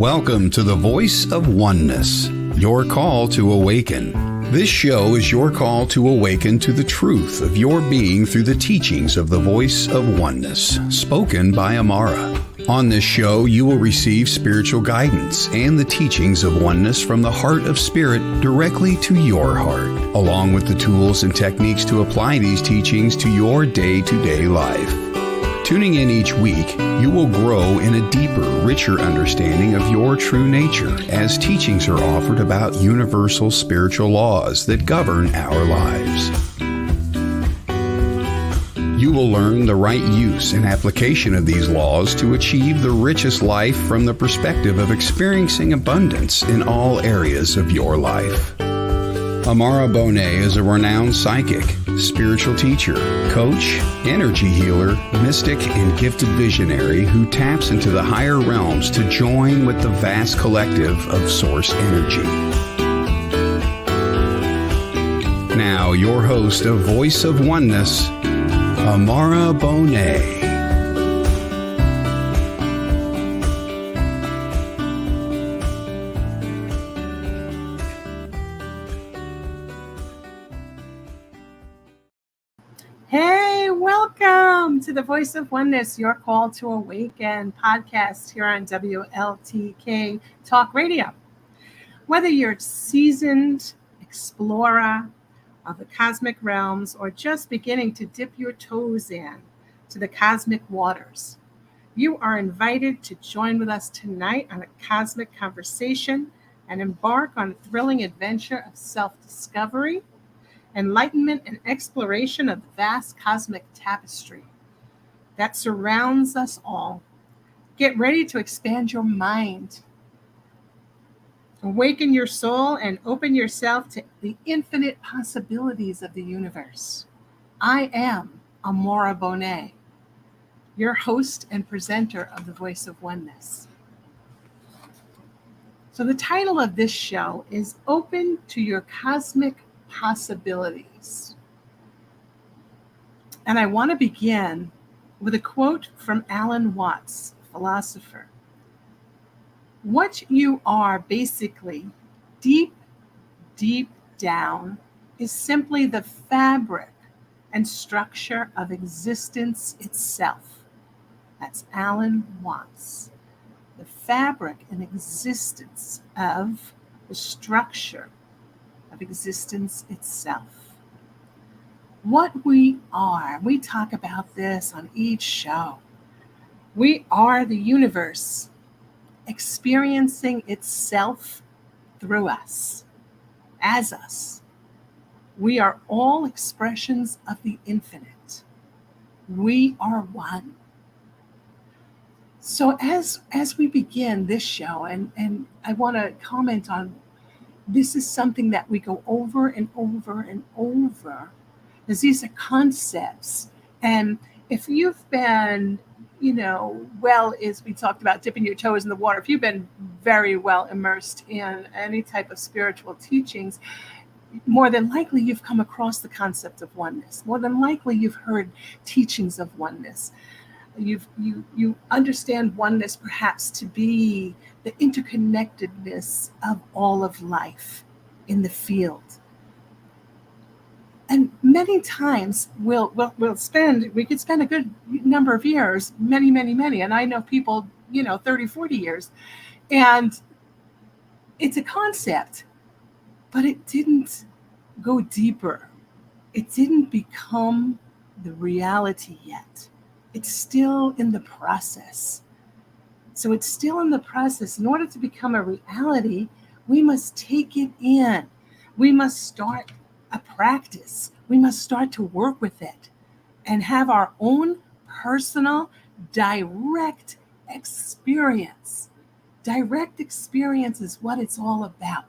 Welcome to the Voice of Oneness, your call to awaken. This show is your call to awaken to the truth of your being through the teachings of the Voice of Oneness, spoken by Amara. On this show, you will receive spiritual guidance and the teachings of oneness from the heart of spirit directly to your heart, along with the tools and techniques to apply these teachings to your day-to-day life. Tuning in each week, you will grow in a deeper, richer understanding of your true nature as teachings are offered about universal spiritual laws that govern our lives. You will learn the right use and application of these laws to achieve the richest life from the perspective of experiencing abundance in all areas of your life. Amara Bonet is a renowned psychic, spiritual teacher, coach, energy healer, mystic, and gifted visionary who taps into the higher realms to join with the vast collective of source energy. Now, your host of Voice of Oneness, Amara Bonet. Hey, welcome to the Voice of Oneness, your call to awaken podcast here on WLTK Talk Radio. Whether you're a seasoned explorer of the cosmic realms or just beginning to dip your toes in to the cosmic waters, you are invited to join with us tonight on a cosmic conversation and embark on a thrilling adventure of self-discovery, enlightenment, and exploration of the vast cosmic tapestry that surrounds us all. Get ready to expand your mind, awaken your soul, and open yourself to the infinite possibilities of the universe. I am Amara Bonet, your host and presenter of the Voice of Oneness. So the title of this show is Open to Your Cosmic Possibilities. And I want to begin with a quote from Alan Watts, philosopher. What you are basically, deep down, is simply the fabric and structure of existence itself. That's Alan Watts. The fabric and existence of the structure of existence itself. What we are, we talk about this on each show. We are the universe experiencing itself through us, as us. We are all expressions of the infinite. We are one. So as we begin this show, and I want to comment on, this is something that we go over and over and over, because these are concepts. And if you've been, as we talked about dipping your toes in the water, if you've been very well immersed in any type of spiritual teachings, more than likely you've come across the concept of oneness. More than likely you've heard teachings of oneness. You understand oneness perhaps to be the interconnectedness of all of life in the field. And many times we could spend a good number of years, many, and I know people, 30, 40 years, and it's a concept, but it didn't go deeper. It didn't become the reality yet. It's still in the process. So it's still in the process. In order to become a reality, we must take it in. We must start a practice. We must start to work with it and have our own personal, direct experience. Direct experience is what it's all about.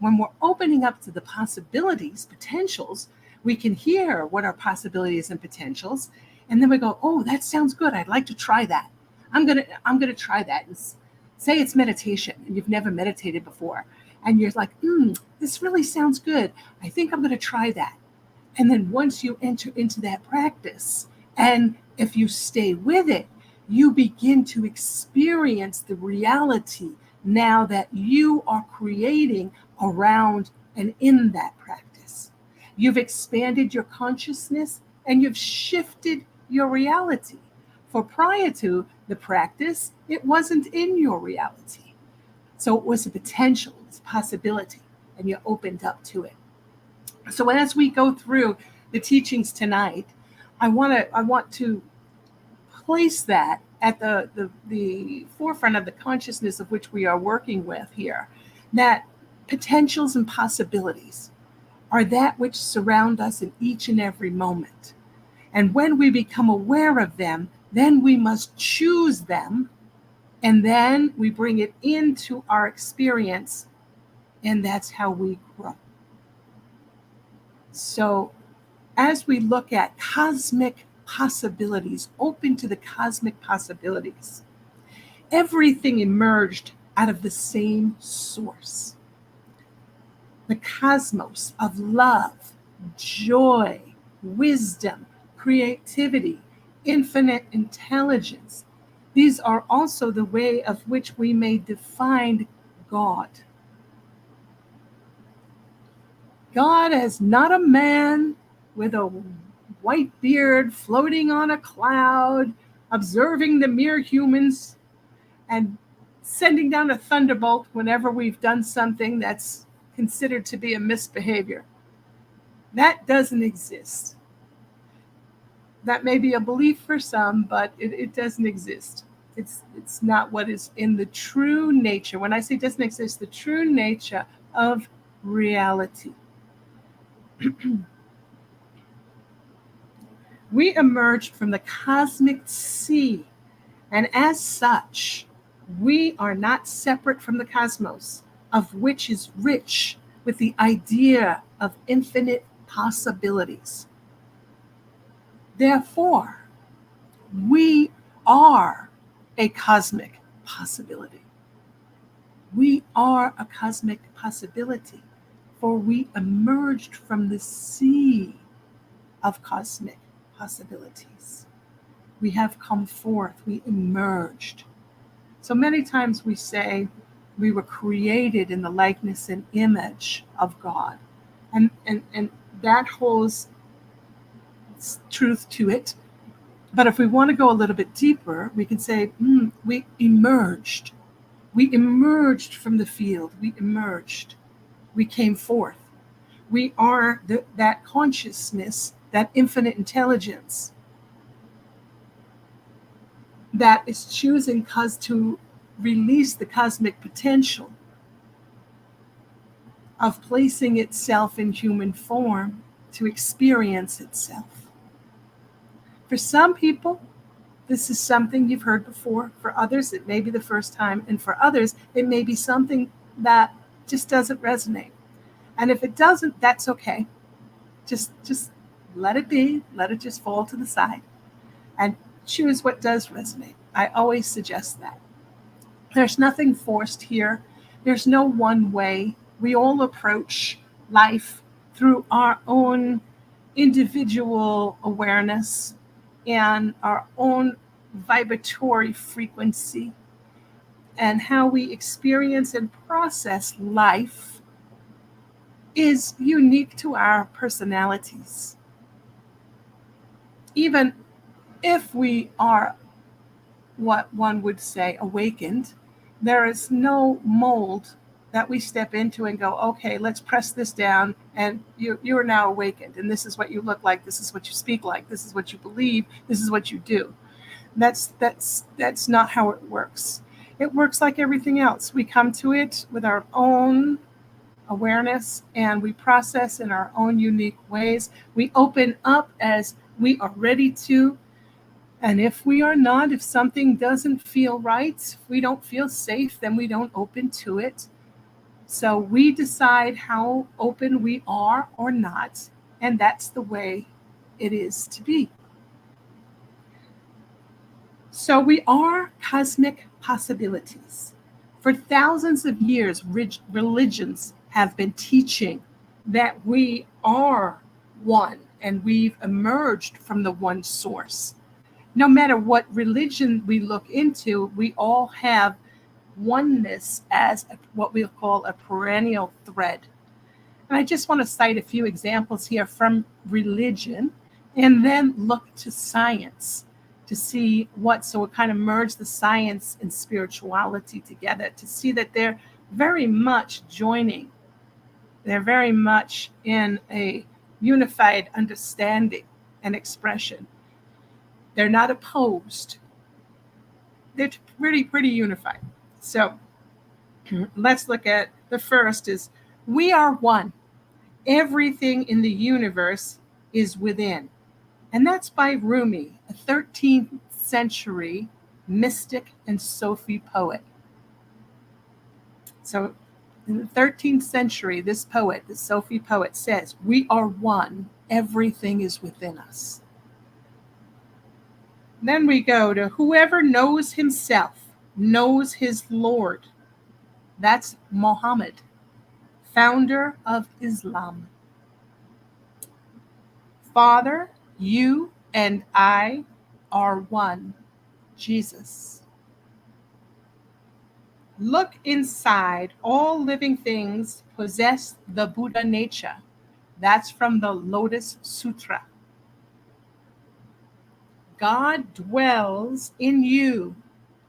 When we're opening up to the possibilities, potentials, we can hear what are possibilities and potentials. And then we go, oh, that sounds good. I'd like to try that. I'm gonna try that. And say it's meditation and you've never meditated before. And you're like, this really sounds good. I think I'm gonna try that. And then once you enter into that practice, and if you stay with it, you begin to experience the reality now that you are creating around and in that practice. You've expanded your consciousness and you've shifted your reality. For prior to the practice, it wasn't in your reality. So it was a potential, it's a possibility, and you opened up to it. So as we go through the teachings tonight, I want to place that at the forefront of the consciousness of which we are working with here, that potentials and possibilities are that which surround us in each and every moment. And when we become aware of them, then we must choose them, and then we bring it into our experience, and that's how we grow. So as we look at cosmic possibilities, open to the cosmic possibilities, everything emerged out of the same source. The cosmos of love, joy, wisdom, creativity, infinite intelligence. These are also the way of which we may define God. God is not a man with a white beard floating on a cloud, observing the mere humans and sending down a thunderbolt whenever we've done something that's considered to be a misbehavior. That doesn't exist. That may be a belief for some, but it doesn't exist. It's not what is in the true nature. When I say doesn't exist, the true nature of reality. We emerged from the cosmic sea, and as such, we are not separate from the cosmos, of which is rich with the idea of infinite possibilities. Therefore, we are a cosmic possibility. We are a cosmic possibility, for we emerged from the sea of cosmic possibilities. We have come forth, we emerged. So many times we say we were created in the likeness and image of God. And that holds truth to it. But if we want to go a little bit deeper, we can say, we emerged. We emerged from the field. We emerged. We came forth. We are that consciousness, that infinite intelligence that is choosing to release the cosmic potential of placing itself in human form to experience itself. For some people, this is something you've heard before. For others, it may be the first time. And for others, it may be something that just doesn't resonate. And if it doesn't, that's okay. Just let it be. Let it just fall to the side. And choose what does resonate. I always suggest that. There's nothing forced here. There's no one way. We all approach life through our own individual awareness and our own vibratory frequency, and how we experience and process life is unique to our personalities. Even if we are what one would say awakened, there is no mold that we step into and go, okay, let's press this down, and you are now awakened, and this is what you look like, this is what you speak like, this is what you believe, this is what you do. That's not how it works. It works like everything else. We come to it with our own awareness, and we process in our own unique ways. We open up as we are ready to. And if we are not, if something doesn't feel right, if we don't feel safe, then we don't open to it. So we decide how open we are or not, and that's the way it is to be. So we are cosmic possibilities. For thousands of years, religions have been teaching that we are one, and we've emerged from the one source. No matter what religion we look into, we all have oneness as what we'll call a perennial thread. And I just want to cite a few examples here from religion and then look to science to see so we'll kind of merge the science and spirituality together to see that they're very much joining. They're very much in a unified understanding and expression. They're not opposed. They're pretty unified. So let's look at the first is we are one. Everything in the universe is within. And that's by Rumi, a 13th century mystic and Sufi poet. So in the 13th century, this poet, the Sufi poet says, we are one. Everything is within us. Then we go to whoever knows himself, knows his Lord. That's Muhammad, founder of Islam. Father, you and I are one, Jesus. Look inside. All living things possess the Buddha nature. That's from the Lotus Sutra. God dwells in you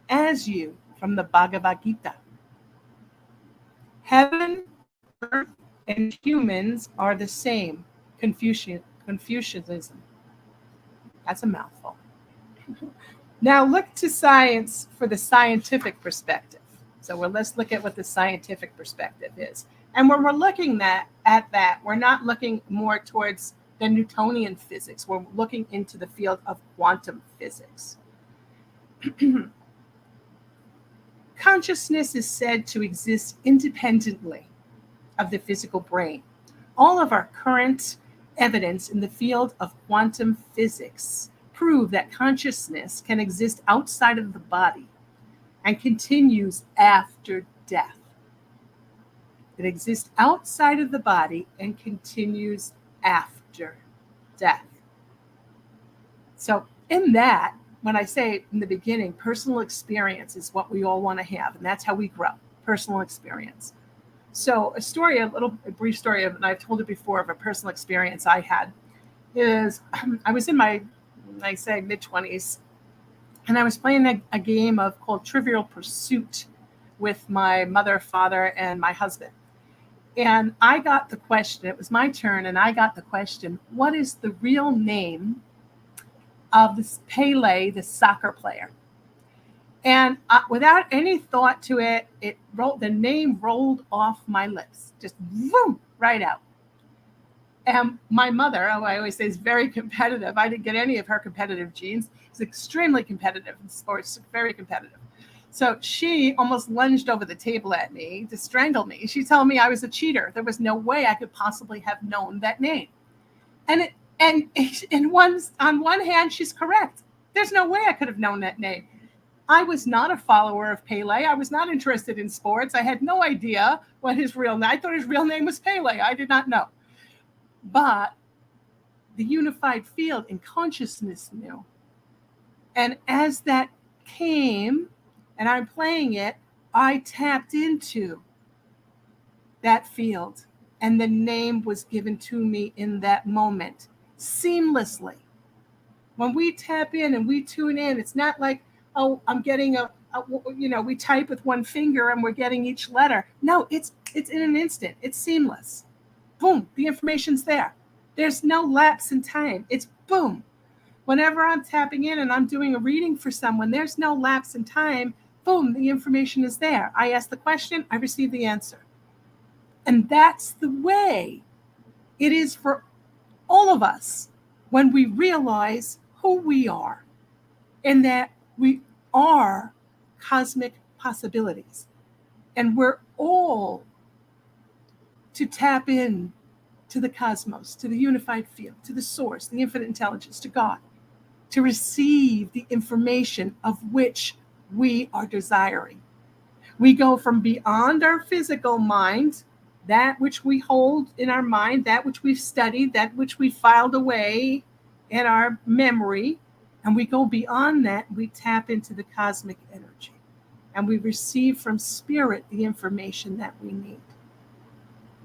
as you, from the Bhagavad Gita. Heaven, earth, and humans are the same. Confucianism. That's a mouthful. Now look to science for the scientific perspective. So let's look at what the scientific perspective is. And when we're looking at that, we're not looking more towards the Newtonian physics. We're looking into the field of quantum physics. Consciousness is said to exist independently of the physical brain. All of our current evidence in the field of quantum physics prove that consciousness can exist outside of the body and continues after death. It exists outside of the body and continues after death. So in that, when I say in the beginning, personal experience is what we all want to have, and that's how we grow, personal experience. So a brief story, and I've told it before, of a personal experience I had, is I was in my, I say, mid-20s, and I was playing a game called Trivial Pursuit with my mother, father, and my husband. And I got the question, it was my turn, and I got the question, what is the real name of this Pele, the soccer player? And without any thought to it, the name rolled off my lips, just boom, right out. And my mother, I always say, is very competitive. I didn't get any of her competitive genes. She's extremely competitive in sports, very competitive. So she almost lunged over the table at me to strangle me. She told me I was a cheater. There was no way I could possibly have known that name. And on one hand, she's correct. There's no way I could have known that name. I was not a follower of Pele. I was not interested in sports. I had no idea what his real name. I thought his real name was Pele. I did not know. But the unified field in consciousness knew. And as that came, and I'm playing it, I tapped into that field, and the name was given to me in that moment, seamlessly. When we tap in and we tune in, it's not like, oh, I'm getting we type with one finger and we're getting each letter. No, it's in an instant. It's seamless. Boom, the information's there. There's no lapse in time. It's boom. Whenever I'm tapping in and I'm doing a reading for someone, there's no lapse in time. Boom, the information is there. I ask the question, I receive the answer. And that's the way it is for all of us when we realize who we are and that we are cosmic possibilities. And we're all to tap in to the cosmos, to the unified field, to the source, the infinite intelligence, to God, to receive the information of which we are desiring. We go from beyond our physical mind, that which we hold in our mind, that which we've studied, that which we filed away in our memory, and we go beyond that, we tap into the cosmic energy. and we receive from spirit the information that we need.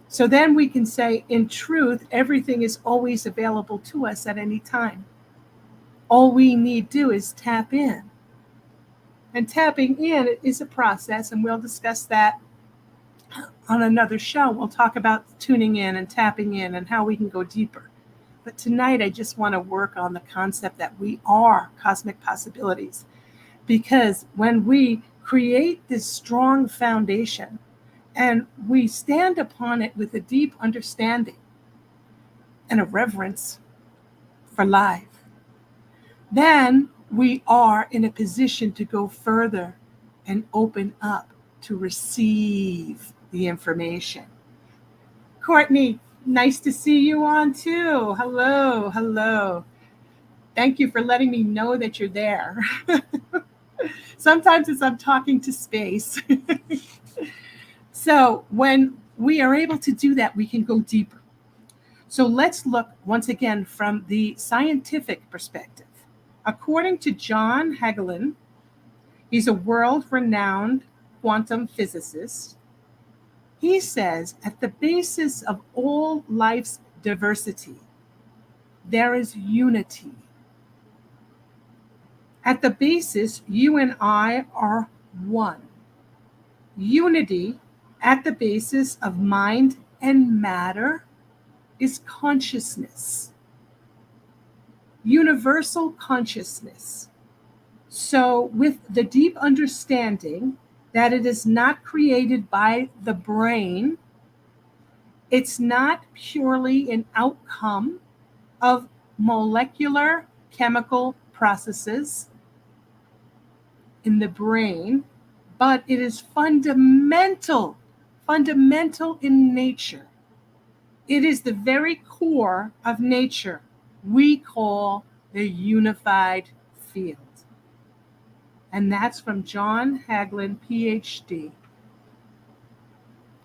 So then we can say, in truth, everything is always available to us at any time. All we need to do is tap in. And tapping in is a process, and we'll discuss that on another show. We'll talk about tuning in and tapping in and how we can go deeper. But tonight, I just want to work on the concept that we are cosmic possibilities. Because when we create this strong foundation and we stand upon it with a deep understanding and a reverence for life, then we are in a position to go further and open up to receive the information. Courtney, nice to see you on too. Hello, hello. Thank you for letting me know that you're there. Sometimes it's I'm talking to space. So when we are able to do that, we can go deeper. So let's look once again from the scientific perspective. According to John Hagelin, he's a world-renowned quantum physicist. He says at the basis of all life's diversity, there is unity. At the basis, you and I are one. Unity at the basis of mind and matter is consciousness. Universal consciousness. So with the deep understanding that it is not created by the brain, it's not purely an outcome of molecular chemical processes in the brain, but it is fundamental in nature. It is the very core of nature we call the unified field. And that's from John Hagelin, PhD,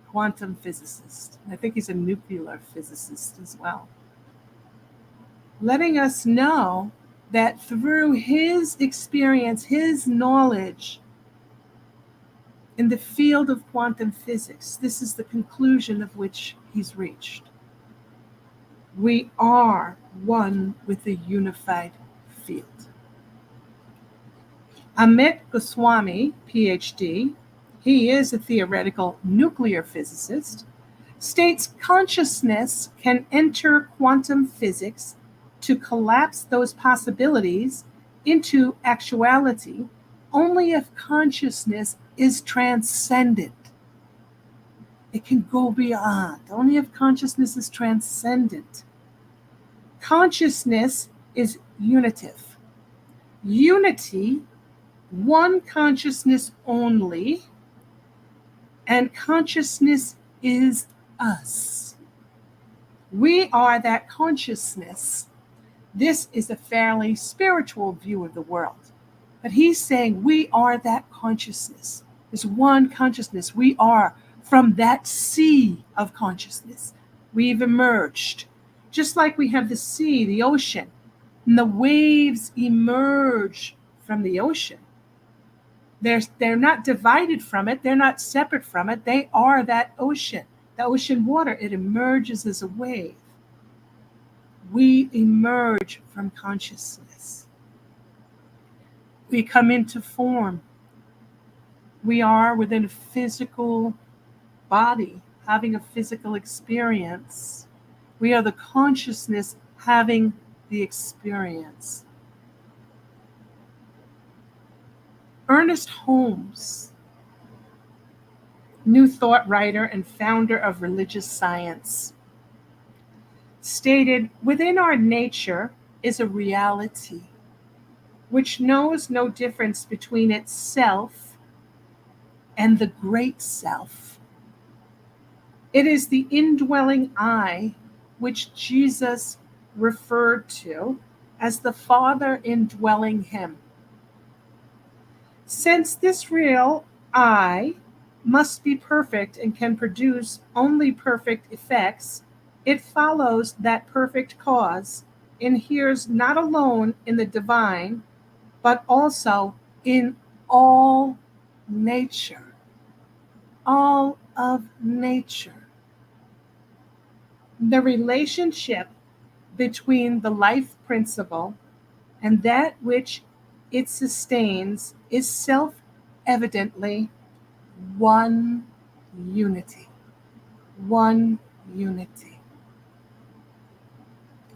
quantum physicist. I think he's a nuclear physicist as well. Letting us know that through his experience, his knowledge in the field of quantum physics, this is the conclusion of which he's reached. We are one with the unified field. Amit Goswami, PhD, he is a theoretical nuclear physicist, states consciousness can enter quantum physics to collapse those possibilities into actuality only if consciousness is transcendent. It can go beyond, only if consciousness is transcendent. Consciousness is unitive. Unity, one consciousness only, and consciousness is us. We are that consciousness. This is a fairly spiritual view of the world. But he's saying we are that consciousness. There's one consciousness. We are from that sea of consciousness. We've emerged. Just like we have the sea, the ocean, and the waves emerge from the ocean. They're not divided from it. They're not separate from it. They are that ocean. The ocean water, it emerges as a wave. We emerge from consciousness. We come into form. We are within a physical body, having a physical experience. We are the consciousness having the experience. Ernest Holmes, New Thought writer and founder of religious science, stated, within our nature is a reality which knows no difference between itself and the great self. It is the indwelling I which Jesus referred to as the Father indwelling him. Since this real I must be perfect and can produce only perfect effects, it follows that perfect cause inheres not alone in the divine, but also in all nature. All of nature. The relationship between the life principle and that which it sustains is self-evidently one unity. One unity.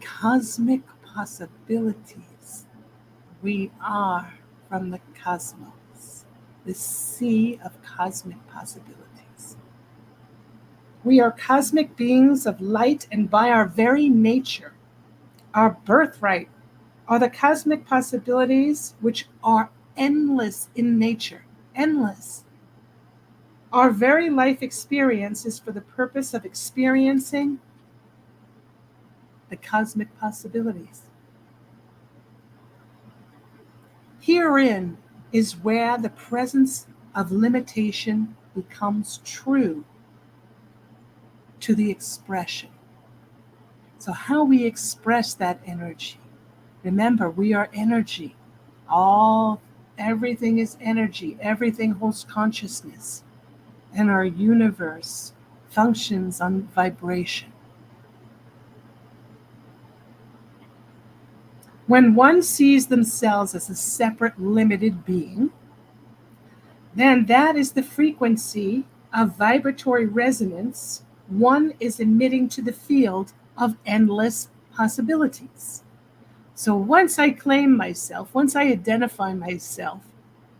Cosmic possibilities. We are from the cosmos, the sea of cosmic possibilities. We are cosmic beings of light, and by our very nature, our birthright, are the cosmic possibilities which are endless in nature. Endless. Our very life experience is for the purpose of experiencing the cosmic possibilities. Herein is where the presence of limitation becomes true to the expression. So how we express that energy. Remember, we are energy. Everything is energy. Everything holds consciousness. And our universe functions on vibration. When one sees themselves as a separate, limited being, then that is the frequency of vibratory resonance one is emitting to the field of endless possibilities. So once I claim myself, once I identify myself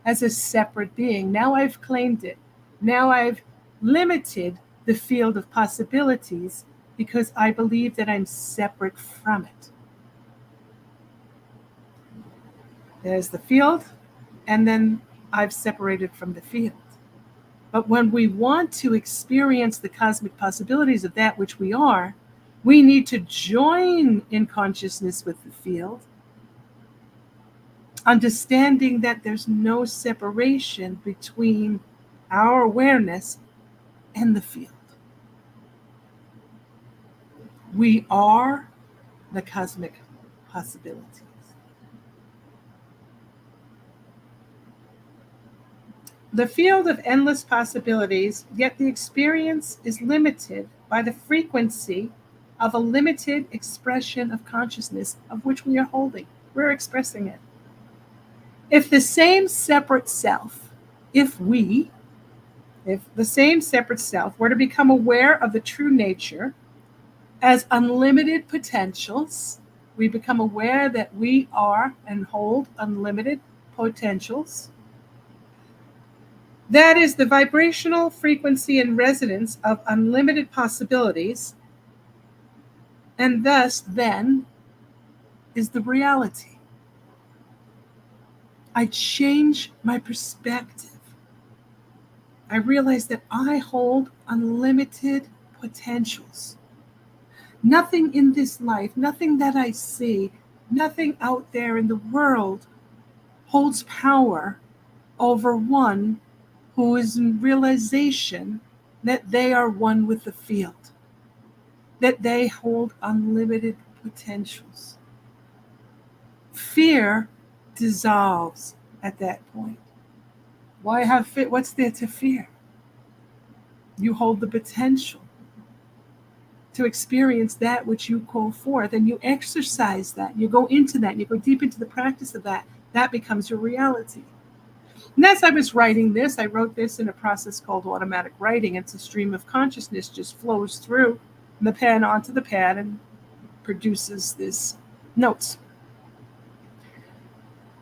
as a separate being, now I've claimed it. Now I've limited the field of possibilities because I believe that I'm separate from it. There's the field, and then I've separated from the field. But when we want to experience the cosmic possibilities of that which we are, we need to join in consciousness with the field, understanding that there's no separation between our awareness and the field. We are the cosmic possibilities. The field of endless possibilities, yet the experience is limited by the frequency of a limited expression of consciousness of which we are holding. We're expressing it. If the same separate self, if the same separate self were to become aware of the true nature as unlimited potentials, we become aware that we are and hold unlimited potentials. That is the vibrational frequency and resonance of unlimited possibilities, and thus then is the reality. I change my perspective. I realize that I hold unlimited potentials. Nothing in this life, nothing that I see, nothing out there in the world holds power over one who is in realization that they are one with the field, that they hold unlimited potentials. Fear dissolves at that point. Why have fear? What's there to fear? You hold the potential to experience that which you call forth, and you exercise that. You go into that, you go deep into the practice of that. That becomes your reality. And as I was writing this, I wrote this in a process called automatic writing. It's a stream of consciousness just flows through the pen onto the pad and produces this notes.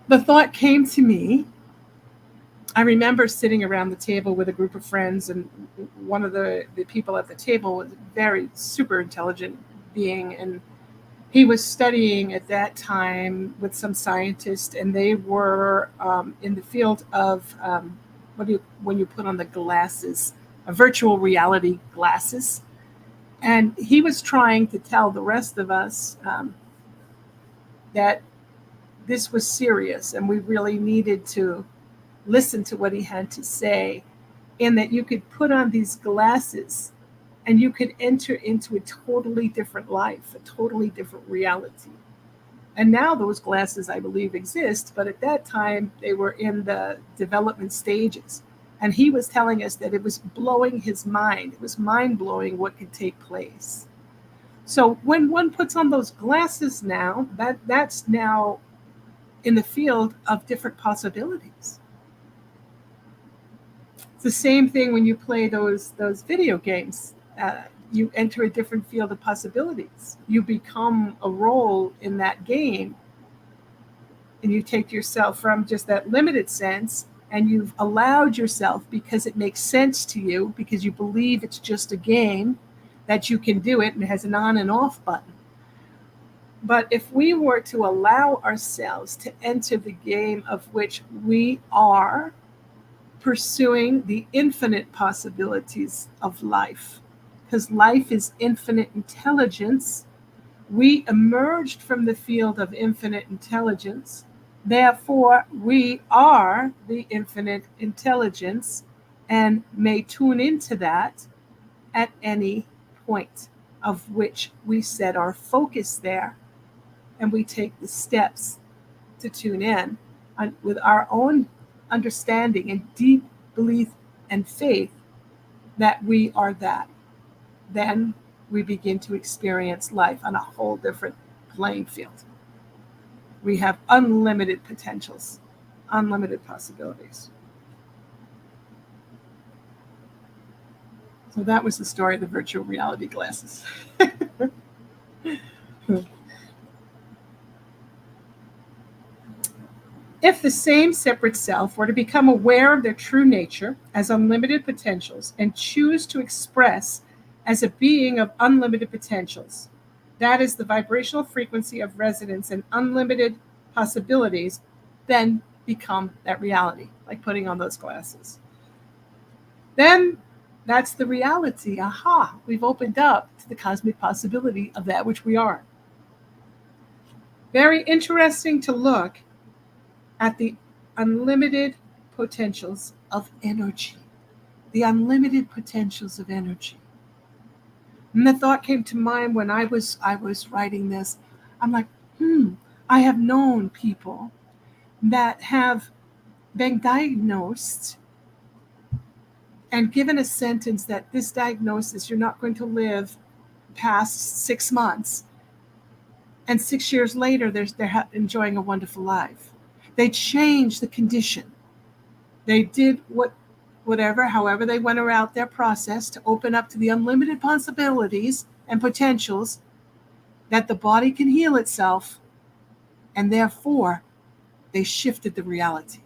The thought came to me. I remember sitting around the table with a group of friends, and one of the people at the table was a very super intelligent being, and he was studying at that time with some scientists, and they were in the field of when you put on the glasses, virtual reality glasses. And he was trying to tell the rest of us that this was serious and we really needed to listen to what he had to say, and that you could put on these glasses and you could enter into a totally different life, a totally different reality. And now those glasses, I believe, exist, but at that time they were in the development stages. And he was telling us that it was blowing his mind. It was mind-blowing what could take place. So when one puts on those glasses now, that's now in the field of different possibilities. It's the same thing when you play those video games. You enter a different field of possibilities. You become a role in that game, and you take yourself from just that limited sense, and you've allowed yourself, because it makes sense to you, because you believe it's just a game, that you can do it, and it has an on and off button. But if we were to allow ourselves to enter the game of which we are pursuing the infinite possibilities of life, because life is infinite intelligence, we emerged from the field of infinite intelligence. Therefore, we are the infinite intelligence and may tune into that at any point of which we set our focus there, and we take the steps to tune in with our own understanding and deep belief and faith that we are that. Then we begin to experience life on a whole different playing field. We have unlimited potentials, unlimited possibilities. So that was the story of the virtual reality glasses. If the same separate self were to become aware of their true nature as unlimited potentials and choose to express as a being of unlimited potentials, that is the vibrational frequency of resonance and unlimited possibilities, then become that reality, like putting on those glasses. Then that's the reality. Aha, we've opened up to the cosmic possibility of that which we are. Very interesting to look at the unlimited potentials of energy. The unlimited potentials of energy. And the thought came to mind when I was writing this. I'm like, I have known people that have been diagnosed and given a sentence that this diagnosis, you're not going to live past 6 months. And 6 years later, they're enjoying a wonderful life. They changed the condition. They did however they went around their process to open up to the unlimited possibilities and potentials that the body can heal itself, and therefore they shifted the reality.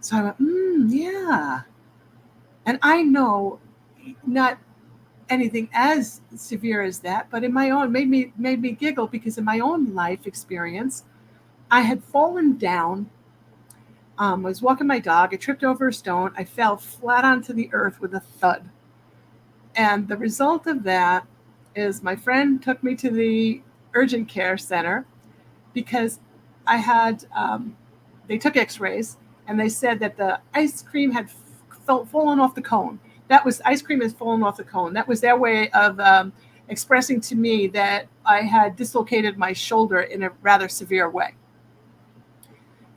So I went, yeah. And I know not anything as severe as that, but in my own, made me giggle, because in my own life experience, I had fallen down. I was walking my dog. I tripped over a stone. I fell flat onto the earth with a thud. And the result of that is my friend took me to the urgent care center, because I had, they took x-rays, and they said that the ice cream had fallen off the cone. Ice cream has fallen off the cone. That was their way of expressing to me that I had dislocated my shoulder in a rather severe way.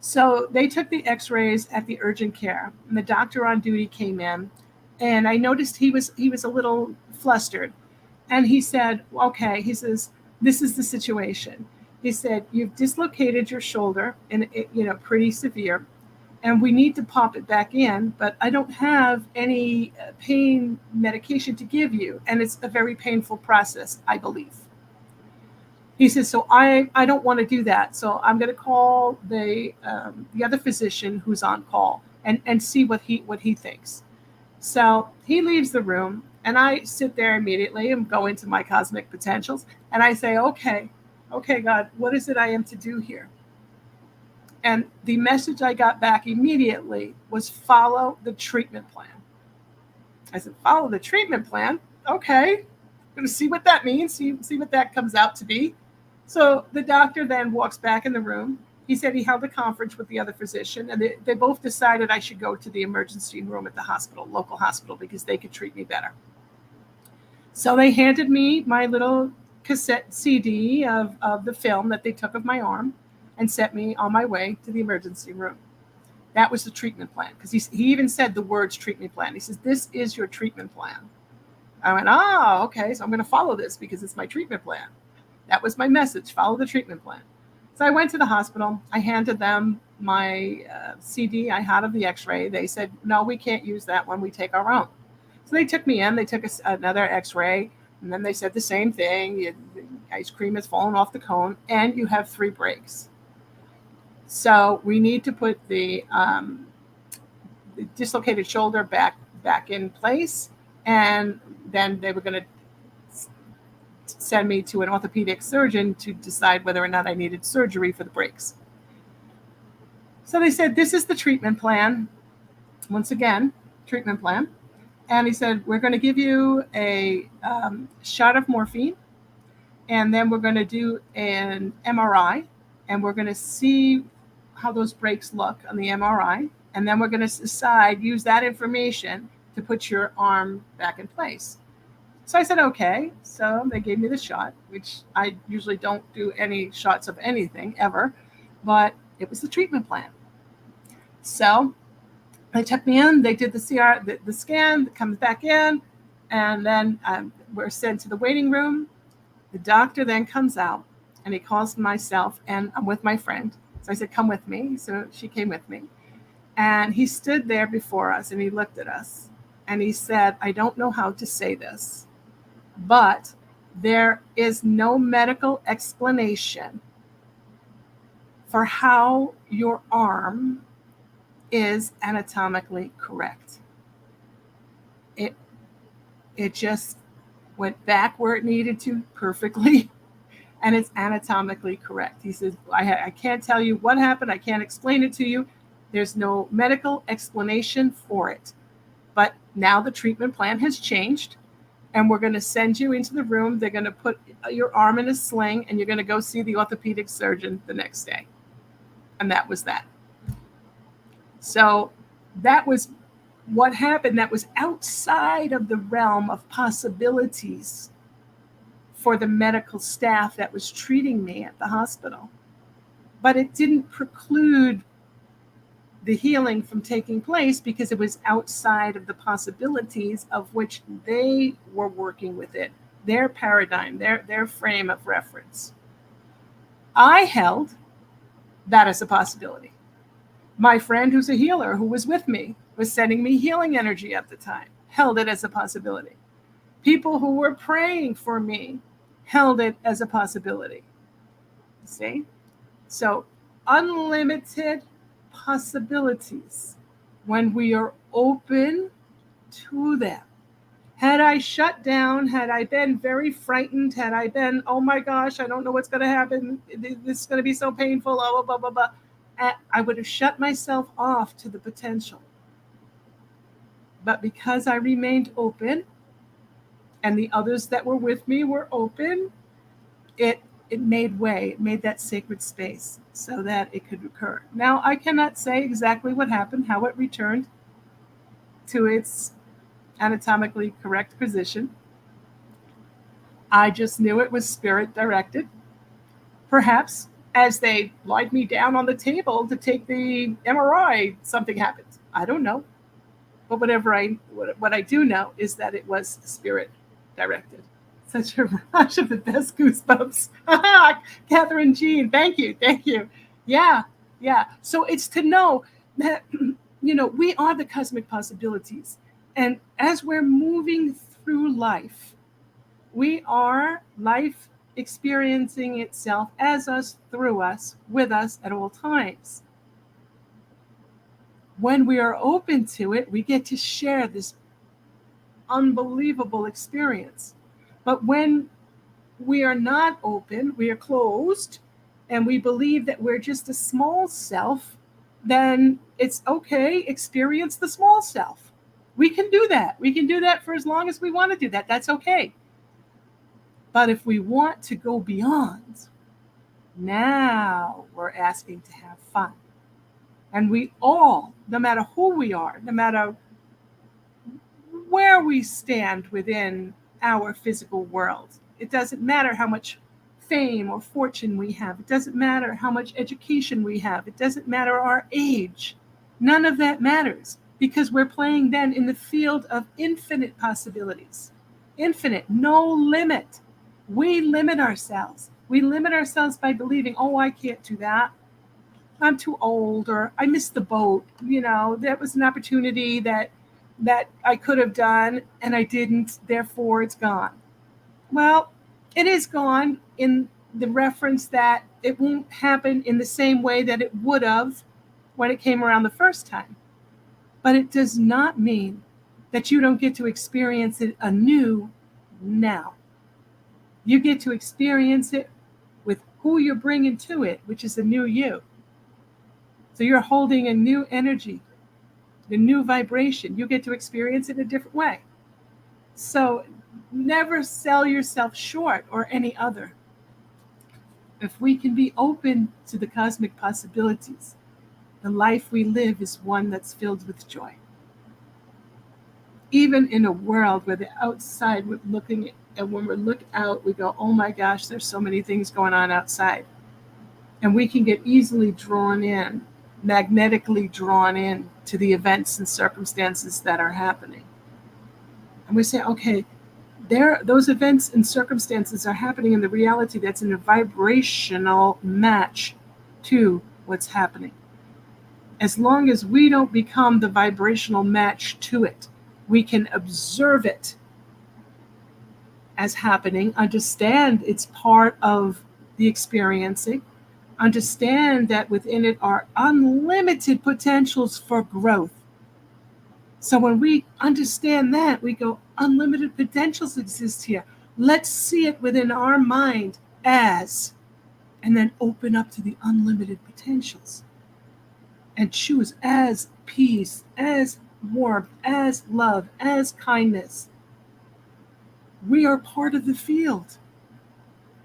So they took the x-rays at the urgent care, and the doctor on duty came in, and I noticed he was a little flustered. And he said, okay, he says, this is the situation. He said, you've dislocated your shoulder, and pretty severe, and we need to pop it back in, but I don't have any pain medication to give you, and it's a very painful process, I believe. He says, so I don't want to do that. So I'm going to call the other physician who's on call and see what he thinks. So he leaves the room, and I sit there immediately and go into my cosmic potentials, and I say, okay, God, what is it I am to do here? And the message I got back immediately was follow the treatment plan. I said, follow the treatment plan? Okay, I'm going to see what that means, see what that comes out to be. So the doctor then walks back in the room. He said he held a conference with the other physician, and they both decided I should go to the emergency room at the hospital, local hospital, because they could treat me better. So they handed me my little cassette CD of the film that they took of my arm and sent me on my way to the emergency room. That was the treatment plan, because he even said the words treatment plan. He says, this is your treatment plan. I went, oh, okay, so I'm going to follow this because it's my treatment plan. That was my message, follow the treatment plan. So I went to the hospital. I handed them my CD I had of the x-ray. They said, no, we can't use that one. We take our own. So they took me in. They took another x-ray, and then they said the same thing. The ice cream has fallen off the cone, and you have 3 breaks. So we need to put the dislocated shoulder back in place, and then they were going to send me to an orthopedic surgeon to decide whether or not I needed surgery for the breaks. So they said, this is the treatment plan. Once again, treatment plan. And he said, we're going to give you a shot of morphine, and then we're going to do an MRI, and we're going to see how those breaks look on the MRI. And then we're going to decide, use that information to put your arm back in place. So I said, okay. So they gave me the shot, which I usually don't do any shots of anything ever, but it was the treatment plan. So they took me in, they did the scan, it comes back in, and then we're sent to the waiting room. The doctor then comes out, and he calls myself, and I'm with my friend. So I said, come with me. So she came with me. And he stood there before us, and he looked at us, and he said, I don't know how to say this, but there is no medical explanation for how your arm is anatomically correct. It just went back where it needed to perfectly, and it's anatomically correct. He says, I can't tell you what happened. I can't explain it to you. There's no medical explanation for it. But now the treatment plan has changed, and we're going to send you into the room. They're going to put your arm in a sling, and you're going to go see the orthopedic surgeon the next day. And that was that. So that was what happened. That was outside of the realm of possibilities for the medical staff that was treating me at the hospital. But it didn't preclude the healing from taking place, because it was outside of the possibilities of which they were working with it, their paradigm, their frame of reference. I held that as a possibility. My friend, who's a healer, who was with me, was sending me healing energy at the time, held it as a possibility. People who were praying for me held it as a possibility. See? So unlimited possibilities when we are open to them. Had I shut down, had I been very frightened, had I been, oh my gosh, I don't know what's going to happen, this is going to be so painful, blah, blah, blah, blah, I would have shut myself off to the potential. But because I remained open, and the others that were with me were open, it made way, it made that sacred space so that it could occur. Now, I cannot say exactly what happened, how it returned to its anatomically correct position. I just knew it was spirit directed. Perhaps as they lied me down on the table to take the MRI, something happened. I don't know. But what I do know is that it was spirit directed. Such a rush of the best goosebumps. Catherine Jean, thank you. Yeah. So it's to know that, we are the cosmic possibilities. And as we're moving through life, we are life experiencing itself as us, through us, with us at all times. When we are open to it, we get to share this unbelievable experience. But when we are not open, we are closed, and we believe that we're just a small self, then it's okay, experience the small self. We can do that. We can do that for as long as we want to do that. That's okay. But if we want to go beyond, now we're asking to have fun. And we all, no matter who we are, no matter where we stand within our physical world, it doesn't matter how much fame or fortune we have. It doesn't matter how much education we have. It doesn't matter our age. None of that matters because we're playing then in the field of infinite possibilities. Infinite, no limit. We limit ourselves. We limit ourselves by believing, oh, I can't do that. I'm too old, or I missed the boat. That was an opportunity that I could have done and I didn't, therefore it's gone. Well, it is gone in the reference that it won't happen in the same way that it would have when it came around the first time. But it does not mean that you don't get to experience it anew now. You get to experience it with who you're bringing to it, which is a new you. So you're holding a new energy, the new vibration. You get to experience it a different way. So never sell yourself short or any other. If we can be open to the cosmic possibilities, the life we live is one that's filled with joy. Even in a world where the outside, we're looking at, and when we look out, we go, oh my gosh, there's so many things going on outside. And we can get easily drawn in, magnetically drawn in to the events and circumstances that are happening. And we say, okay, those events and circumstances are happening in the reality that's in a vibrational match to what's happening. As long as we don't become the vibrational match to it, we can observe it as happening, understand it's part of the experiencing, understand that within it are unlimited potentials for growth. So when we understand that, we go, unlimited potentials exist here. Let's see it within our mind as, and then open up to the unlimited potentials and choose as peace, as warmth, as love, as kindness. We are part of the field,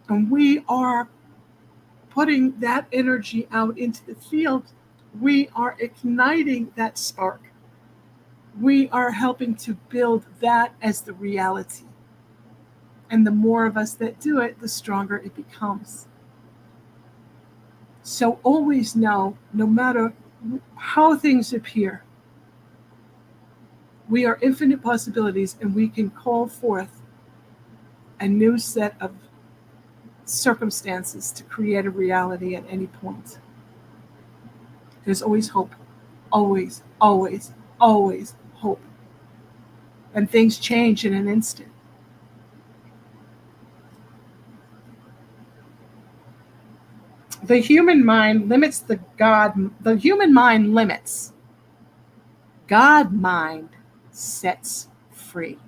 and we are putting that energy out into the field. We are igniting that spark. We are helping to build that as the reality. And the more of us that do it, the stronger it becomes. So always know, no matter how things appear, we are infinite possibilities, and we can call forth a new set of circumstances to create a reality at any point. There's always hope. Always, always, always hope. And things change in an instant. The human mind limits the human mind limits. God mind sets free.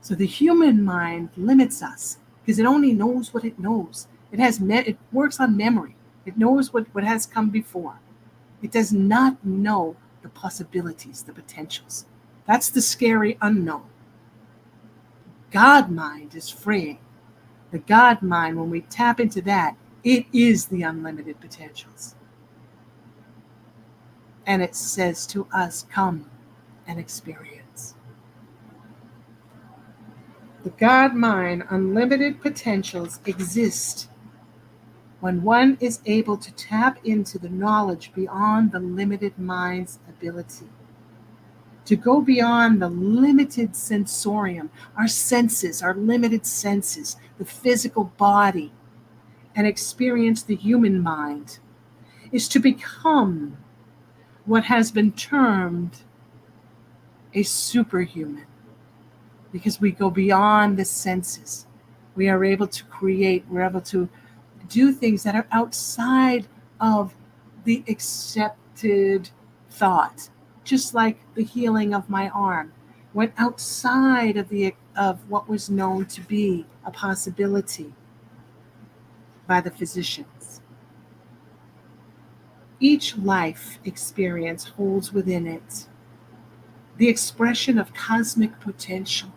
So the human mind limits us because it only knows what it knows. It works on memory. It knows what has come before. It does not know the possibilities, the potentials. That's the scary unknown. God mind is freeing. The God mind, when we tap into that, it is the unlimited potentials. And it says to us, come and experience. The God mind, unlimited potentials exist when one is able to tap into the knowledge beyond the limited mind's ability. To go beyond the limited sensorium, our senses, our limited senses, the physical body, and experience the human mind, is to become what has been termed a superhuman. Because we go beyond the senses. We are able to create, we're able to do things that are outside of the accepted thought. Just like the healing of my arm went outside of what was known to be a possibility by the physicians. Each life experience holds within it the expression of cosmic potential,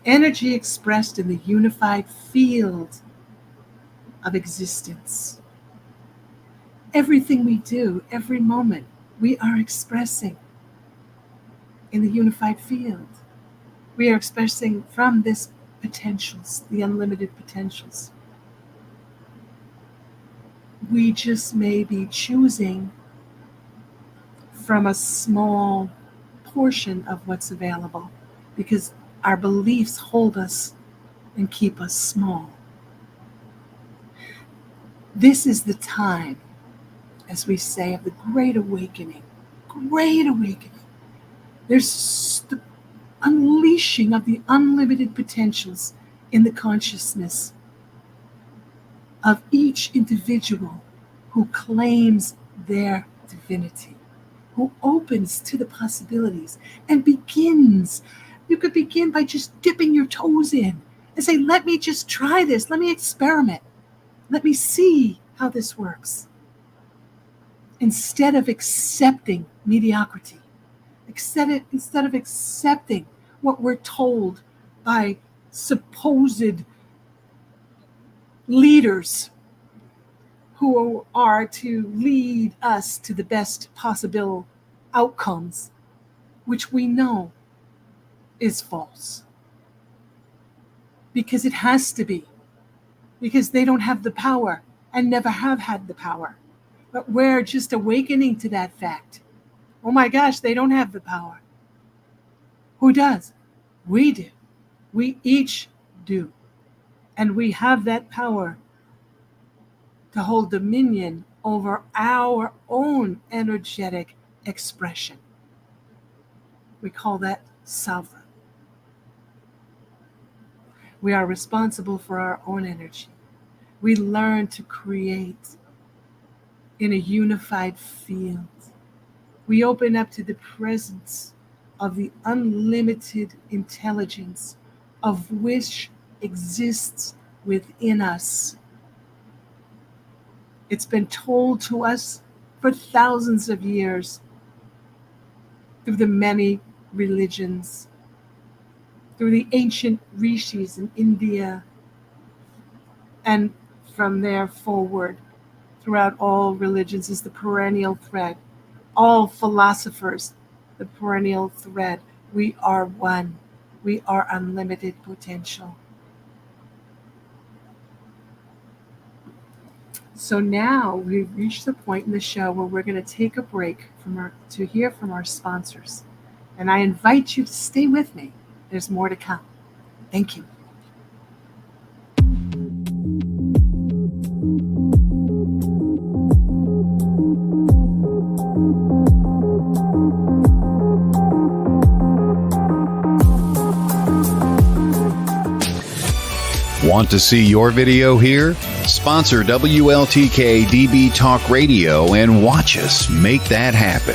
energy expressed in the unified field of existence. Everything we do, every moment, we are expressing in the unified field. We are expressing from this potentials, the unlimited potentials. We just may be choosing from a small portion of what's available because our beliefs hold us and keep us small. This is the time, as we say, of the great awakening. Great awakening. There's the unleashing of the unlimited potentials in the consciousness of each individual who claims their divinity, who opens to the possibilities and begins. You could begin by just dipping your toes in and say, let me just try this. Let me experiment. Let me see how this works. Instead of accepting mediocrity, instead of accepting what we're told by supposed leaders who are to lead us to the best possible outcomes, which we know is false. Because it has to be. Because they don't have the power and never have had the power. But we're just awakening to that fact. Oh my gosh, they don't have the power. Who does? We do. We each do. And we have that power to hold dominion over our own energetic expression. We call that sovereign. We are responsible for our own energy. We learn to create in a unified field. We open up to the presence of the unlimited intelligence of which exists within us. It's been told to us for thousands of years through the many religions, through the ancient rishis in India, and from there forward throughout all religions is the perennial thread. All philosophers, the perennial thread. We are one. We are unlimited potential. So now we've reached the point in the show where we're going to take a break to hear from our sponsors. And I invite you to stay with me. There's more to come. Thank you. Want to see your video here? Sponsor WLTK-DB Talk Radio and watch us make that happen.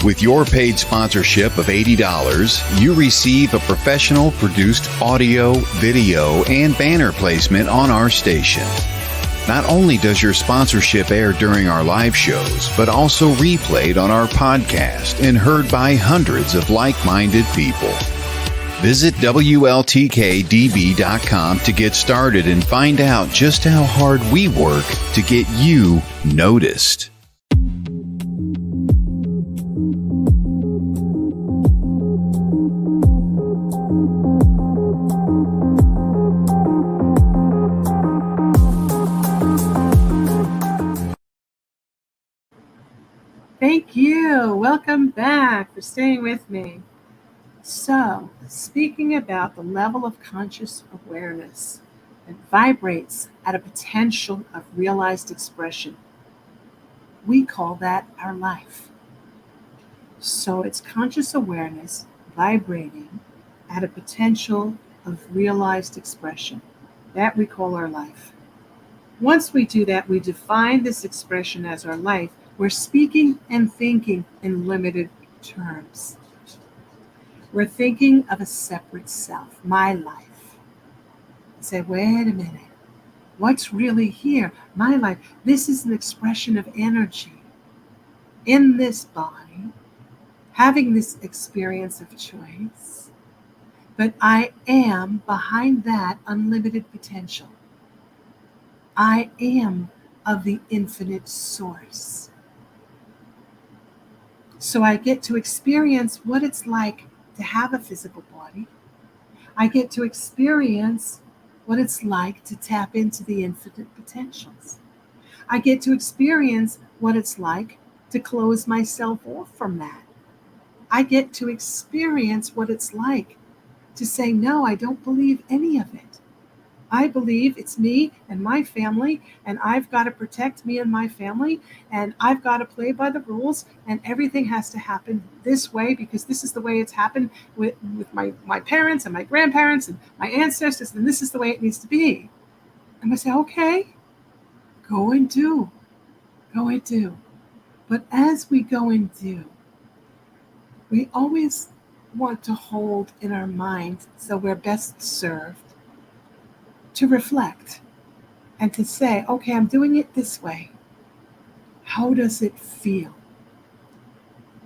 With your paid sponsorship of $80, you receive a professional produced audio, video, and banner placement on our station. Not only does your sponsorship air during our live shows, but also replayed on our podcast and heard by hundreds of like-minded people. Visit WLTK-DB.com to get started and find out just how hard we work to get you noticed. Thank you. Welcome back for staying with me. So, speaking about the level of conscious awareness that vibrates at a potential of realized expression, we call that our life. So it's conscious awareness vibrating at a potential of realized expression. That we call our life. Once we do that, we define this expression as our life. We're speaking and thinking in limited terms. We're thinking of a separate self, my life. Say, wait a minute, what's really here? My life. This is an expression of energy in this body, having this experience of choice, but I am behind that unlimited potential. I am of the infinite source. So I get to experience what it's like to have a physical body. I get to experience what it's like to tap into the infinite potentials. I get to experience what it's like to close myself off from that. I get to experience what it's like to say, no, I don't believe any of it. I believe it's me and my family, and I've got to protect me and my family, and I've got to play by the rules, and everything has to happen this way because this is the way it's happened with my parents and my grandparents and my ancestors, and this is the way it needs to be. And I say, okay, go and do. Go and do. But as we go and do, we always want to hold in our mind, so we're best served, to reflect and to say, okay, I'm doing it this way. How does it feel?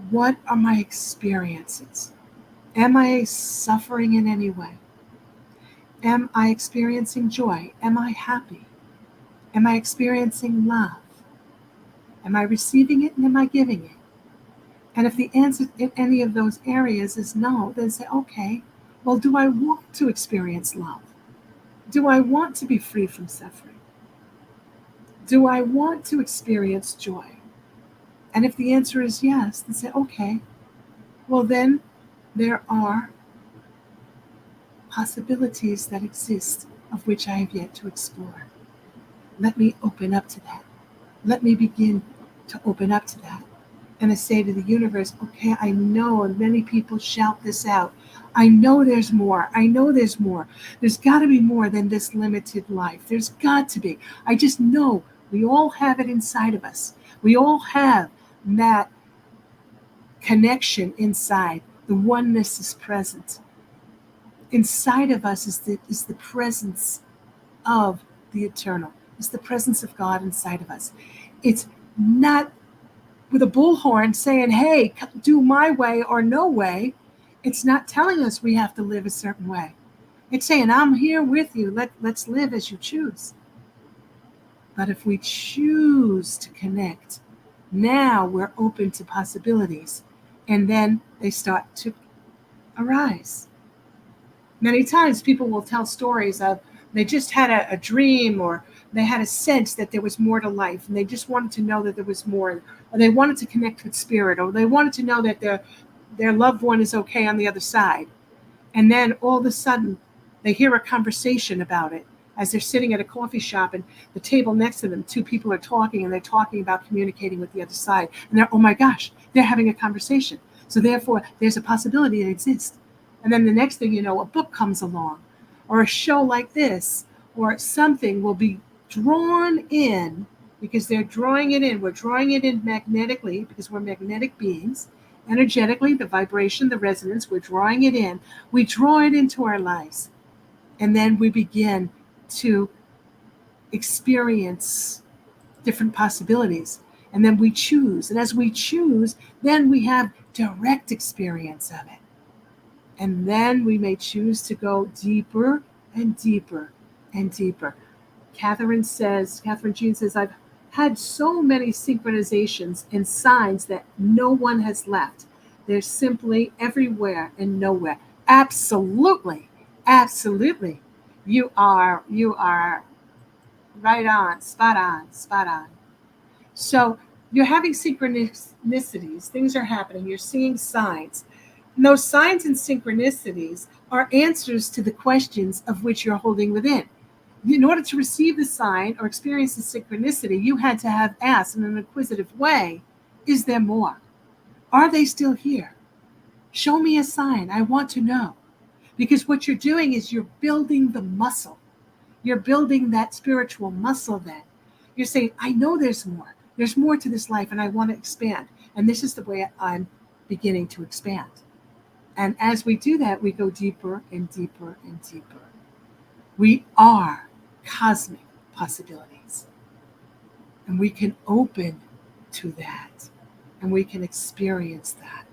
What are my experiences? Am I suffering in any way? Am I experiencing joy? Am I happy? Am I experiencing love? Am I receiving it and am I giving it? And if the answer in any of those areas is no, then say, okay, well, do I want to experience love? Do I want to be free from suffering? Do I want to experience joy? And if the answer is yes, then say, okay, well, then there are possibilities that exist of which I have yet to explore. Let me open up to that. Let me begin to open up to that. And I say to the universe, okay, I know, and many people shout this out. I know there's more. I know there's more. There's got to be more than this limited life. There's got to be. I just know we all have it inside of us. We all have that connection inside. The oneness is present. Inside of us is the presence of the eternal. It's the presence of God inside of us. It's not with a bullhorn saying, hey, do my way or no way. It's not telling us we have to live a certain way. It's saying, I'm here with you. Let's live as you choose. But if we choose to connect, now we're open to possibilities. And then they start to arise. Many times people will tell stories of they just had a dream, or they had a sense that there was more to life, and they just wanted to know that there was more, or they wanted to connect with spirit, or they wanted to know that their loved one is okay on the other side. And then all of a sudden they hear a conversation about it as they're sitting at a coffee shop, and the table next to them, two people are talking, and they're talking about communicating with the other side. And they're, oh my gosh, they're having a conversation. So therefore, there's a possibility that exists. And then the next thing you know, a book comes along, or a show like this, or something will be drawn in, because they're drawing it in. We're drawing it in magnetically because we're magnetic beings. Energetically, the vibration, the resonance, we're drawing it in. We draw it into our lives. And then we begin to experience different possibilities. And then we choose. And as we choose, then we have direct experience of it. And then we may choose to go deeper and deeper and deeper. Catherine Jean says, I've had so many synchronizations and signs that no one has left. They're simply everywhere and nowhere. Absolutely. Absolutely. You are right on, spot on, spot on. So you're having synchronicities. Things are happening. You're seeing signs. And those signs and synchronicities are answers to the questions of which you're holding within. In order to receive the sign or experience the synchronicity, you had to have asked in an inquisitive way, is there more? Are they still here? Show me a sign. I want to know. Because what you're doing is you're building the muscle. You're building that spiritual muscle then. You're saying, I know there's more. There's more to this life, and I want to expand. And this is the way I'm beginning to expand. And as we do that, we go deeper and deeper and deeper. We are cosmic possibilities. And we can open to that. And we can experience that.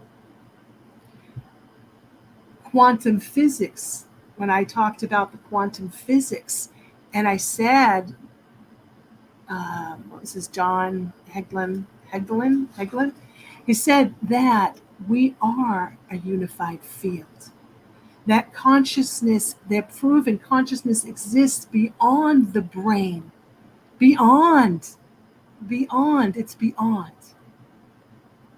Quantum physics, when I talked about the quantum physics, and I said, what was this, John Hegelin? He said that we are a unified field. That consciousness, that proven consciousness exists beyond the brain, beyond beyond. It's beyond.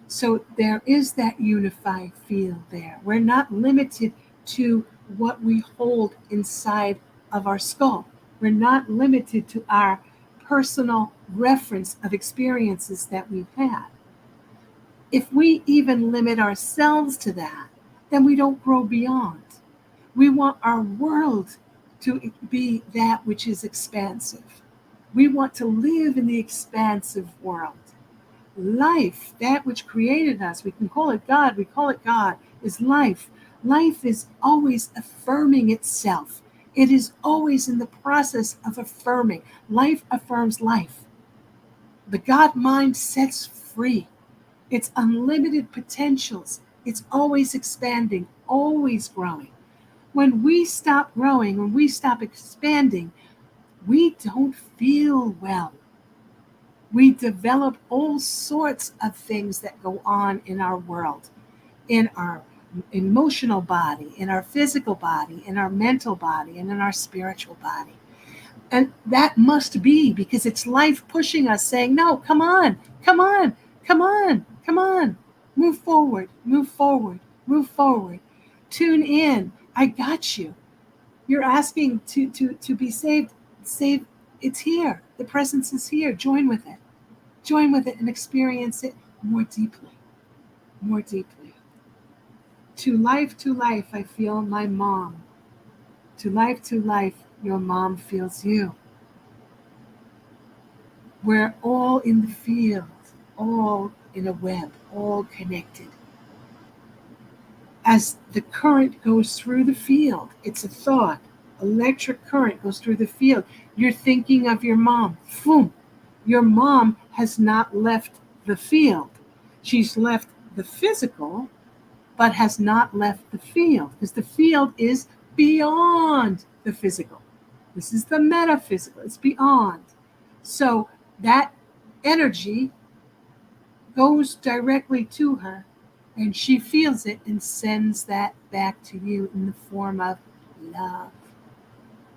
So there is that unified field there. We're not limited to what we hold inside of our skull. We're not limited to our personal reference of experiences that we've had. If we even limit ourselves to that, then we don't grow beyond. We want our world to be that which is expansive. We want to live in the expansive world. Life, that which created us, we can call it God, is life. Life is always affirming itself. It is always in the process of affirming. Life affirms life. The God mind sets free. It's unlimited potentials. It's always expanding, always growing. When we stop growing, when we stop expanding, we don't feel well. We develop all sorts of things that go on in our world, in our emotional body, in our physical body, in our mental body, and in our spiritual body. And that must be because it's life pushing us, saying, no, come on, come on, come on, come on. Move forward, move forward, move forward. Tune in. I got you. You're asking to be saved. Save. It's here. The presence is here. Join with it. Join with it and experience it more deeply. More deeply. To life, I feel my mom. To life, your mom feels you. We're all in the field, all in a web, all connected. As the current goes through the field, it's a thought. Electric current goes through the field. You're thinking of your mom. Boom. Your mom has not left the field. She's left the physical, but has not left the field, because the field is beyond the physical. This is the metaphysical. It's beyond. So that energy goes directly to her, and she feels it and sends that back to you in the form of love.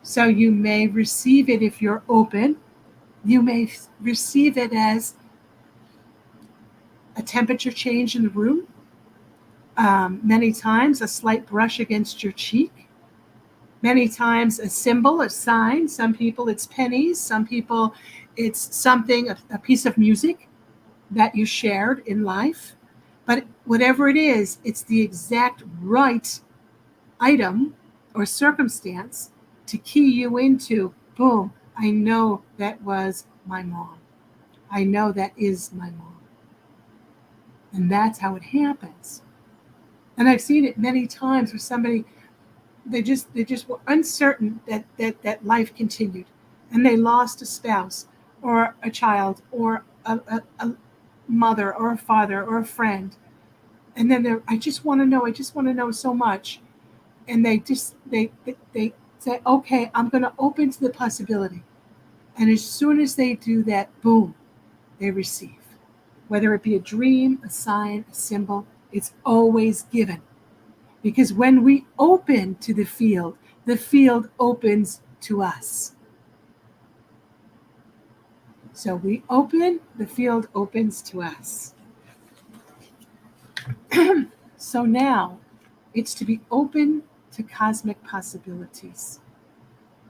So you may receive it if you're open. You may receive it as a temperature change in the room. Many times a slight brush against your cheek. Many times a symbol, a sign. Some people it's pennies. Some people it's something, a piece of music that you shared in life. But whatever it is, it's the exact right item or circumstance to key you into, boom, I know that was my mom. I know that is my mom. And that's how it happens. And I've seen it many times where somebody, they just were uncertain that life continued. And they lost a spouse or a child or a mother or a father or a friend. And then I just want to know so much. And they say, okay, I'm going to open to the possibility. And as soon as they do that, boom, they receive. Whether it be a dream, a sign, a symbol, it's always given. Because when we open to the field opens to us. So we open, the field opens to us. So now it's to be open to cosmic possibilities.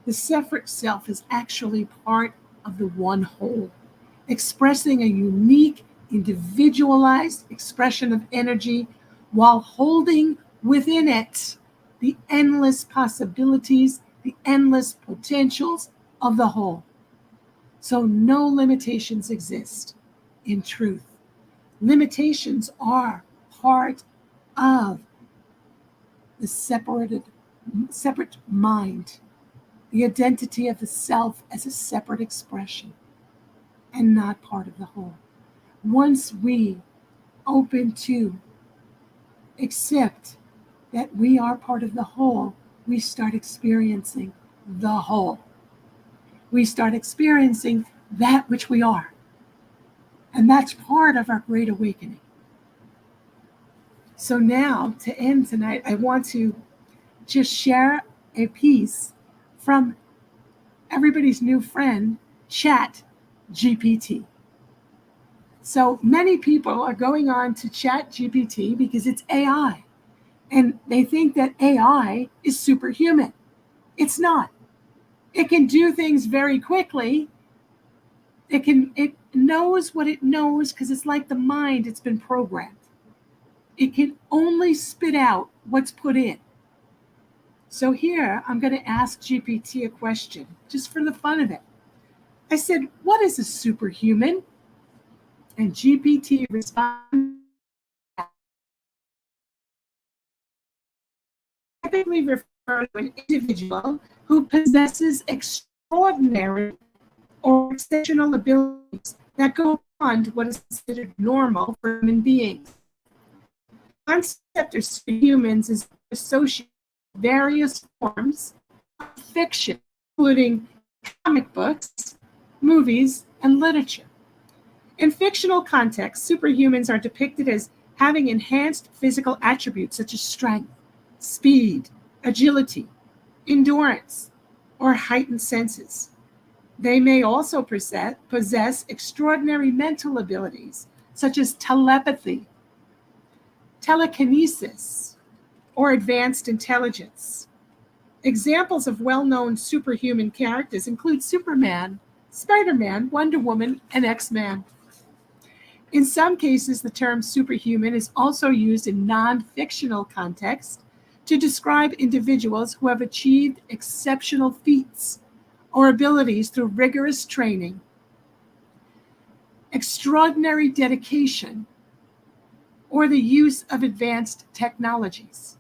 The separate self is actually part of the one whole, expressing a unique, individualized expression of energy while holding within it the endless possibilities, the endless potentials of the whole. So no limitations exist in truth. Limitations are part of the separate mind, the identity of the self as a separate expression and not part of the whole. Once we open to accept that we are part of the whole, we start experiencing the whole. We start experiencing that which we are. And that's part of our great awakening. So now, to end tonight, I want to just share a piece from everybody's new friend, Chat GPT. So many people are going on to Chat GPT because it's AI. And they think that AI is superhuman. It's not. It can do things very quickly. It knows what it knows because it's like the mind, it's been programmed. It can only spit out what's put in. So here I'm going to ask GPT a question just for the fun of it. I said, what is a superhuman? And GPT responded, typically refer to an individual who possesses extraordinary or exceptional abilities that go beyond what is considered normal for human beings. The concept of superhumans is associated with various forms of fiction, including comic books, movies, and literature. In fictional contexts, superhumans are depicted as having enhanced physical attributes such as strength, speed, agility, endurance, or heightened senses. They may also possess extraordinary mental abilities such as telepathy, telekinesis, or advanced intelligence. Examples of well-known superhuman characters include Superman, Spider-Man, Wonder Woman, and X-Men. In some cases, the term superhuman is also used in non-fictional contexts to describe individuals who have achieved exceptional feats or abilities through rigorous training, extraordinary dedication, or the use of advanced technologies.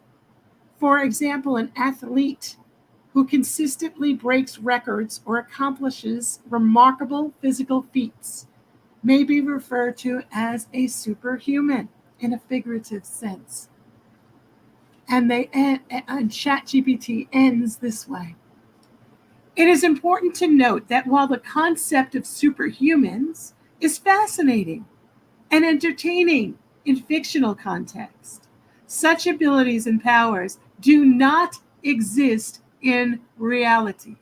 For example, an athlete who consistently breaks records or accomplishes remarkable physical feats may be referred to as a superhuman in a figurative sense. And ChatGPT ends this way. It is important to note that while the concept of superhumans is fascinating and entertaining in fictional context, such abilities and powers do not exist in reality.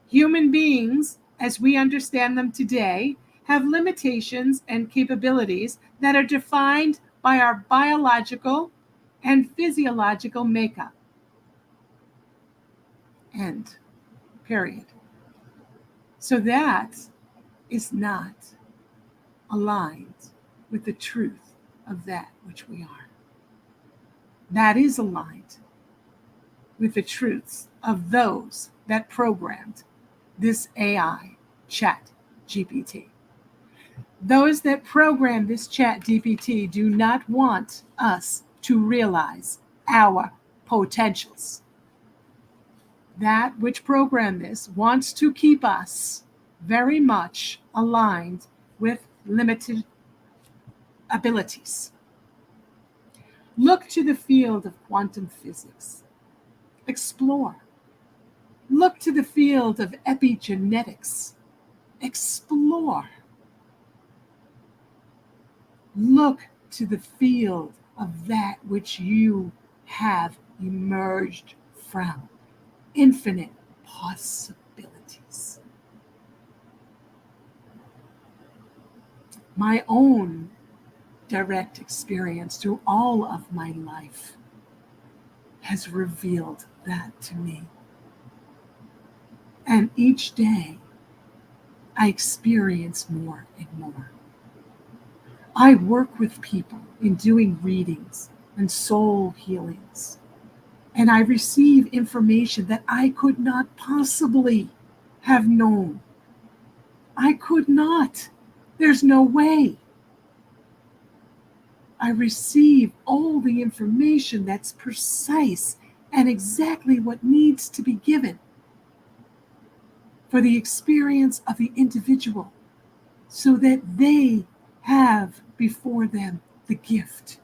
Human beings, as we understand them today, have limitations and capabilities that are defined by our biological and physiological makeup. End. Period. So that is not aligned with the truth of that which we are. That is aligned with the truths of those that programmed this AI Chat GPT. Those that program this Chat GPT do not want us to realize our potentials. That which programmed this wants to keep us very much aligned with limited abilities. Look to the field of quantum physics. Explore. Look to the field of epigenetics. Explore. Look to the field of that which you have emerged from. Infinite possibilities. My own direct experience through all of my life has revealed that to me. And each day, I experience more and more. I work with people in doing readings and soul healings, and I receive information that I could not possibly have known. I could not. There's no way. I receive all the information that's precise and exactly what needs to be given for the experience of the individual, so that they have before them the gift,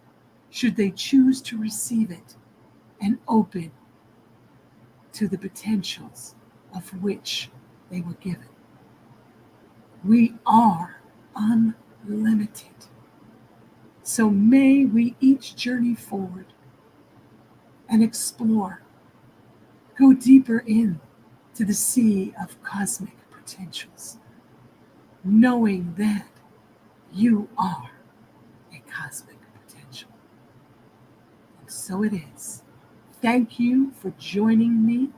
should they choose to receive it and open to the potentials of which they were given. We are unlimited. So may we each journey forward and explore, go deeper in to the sea of cosmic potentials, knowing that You are a cosmic potential. And so it is. Thank you for joining me.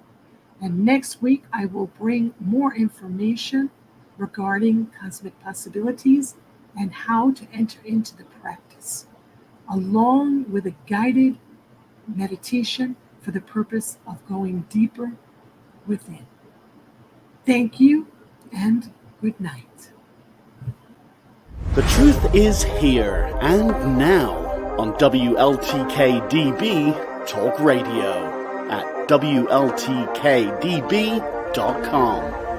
And next week, I will bring more information regarding cosmic possibilities and how to enter into the practice, along with a guided meditation for the purpose of going deeper within. Thank you and good night. The truth is here and now on WLTK-DB Talk Radio at WLTK-DB.com.